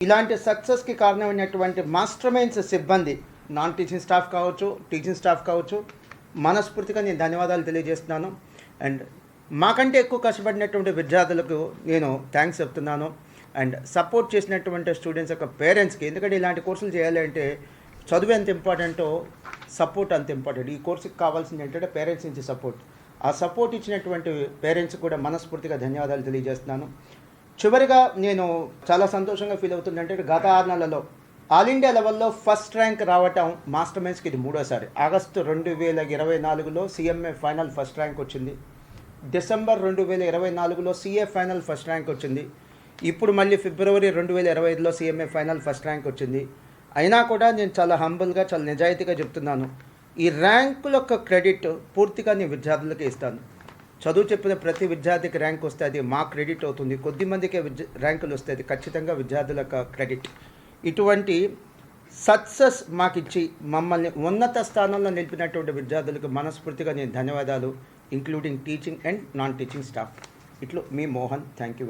ఇలాంటి సక్సెస్కి కారణమైనటువంటి మాస్టర్ మైండ్స్ సిబ్బంది, నాన్ టీచింగ్ స్టాఫ్ కావచ్చు, టీచింగ్ స్టాఫ్ కావచ్చు, మనస్ఫూర్తిగా నేను ధన్యవాదాలు తెలియజేస్తున్నాను. అండ్ మాకంటే ఎక్కువ కష్టపడినటువంటి విద్యార్థులకు నేను థ్యాంక్స్ చెప్తున్నాను. అండ్ సపోర్ట్ చేసినటువంటి స్టూడెంట్స్ యొక్క పేరెంట్స్కి, ఎందుకంటే ఇలాంటి కోర్సులు చేయాలి అంటే చదువు ఎంత ఇంపార్టెంటో సపోర్ట్ అంత ఇంపార్టెంట్. ఈ కోర్సుకి కావాల్సింది ఏంటంటే పేరెంట్స్ నుంచి సపోర్ట్. ఆ సపోర్ట్ ఇచ్చినటువంటి పేరెంట్స్కి కూడా మనస్ఫూర్తిగా ధన్యవాదాలు తెలియజేస్తున్నాను. చివరిగా నేను చాలా సంతోషంగా ఫీల్ అవుతుందంటే గత 6 నెలల్లో ఆల్ ఇండియా లెవెల్లో ఫస్ట్ ర్యాంక్ రావటం మాస్టర్ మైండ్స్కి ఇది 3వసారి. ఆగస్టు 2024లో సిఎంఏ ఫైనల్ ఫస్ట్ ర్యాంక్ వచ్చింది. డిసెంబర్ 2024లో సిఏ ఫైనల్ ఫస్ట్ ర్యాంక్ వచ్చింది. ఇప్పుడు మళ్ళీ ఫిబ్రవరి 2025లో సిఎంఏ ఫైనల్ ఫస్ట్ ర్యాంక్ వచ్చింది. అయినా కూడా నేను చాలా హంబుల్గా, చాలా నిజాయితీగా చెప్తున్నాను, ఈ ర్యాంకుల యొక్క క్రెడిట్ పూర్తిగా నేను విద్యార్థులకే ఇస్తాను. చదువు చెప్పిన ప్రతి విద్యార్థికి ర్యాంక్ వస్తే అది మా క్రెడిట్ అవుతుంది. కొద్దిమందికే ర్యాంకులు వస్తే అది ఖచ్చితంగా విద్యార్థుల యొక్క క్రెడిట్. ఇటువంటి సక్సెస్ మాకిచ్చి మమ్మల్ని ఉన్నత స్థానంలో నిలిపినటువంటి విద్యార్థులకు మనస్ఫూర్తిగా నేను ధన్యవాదాలు, including teaching and non teaching staff. ఇట్లు మీ మోహన్. Thank you very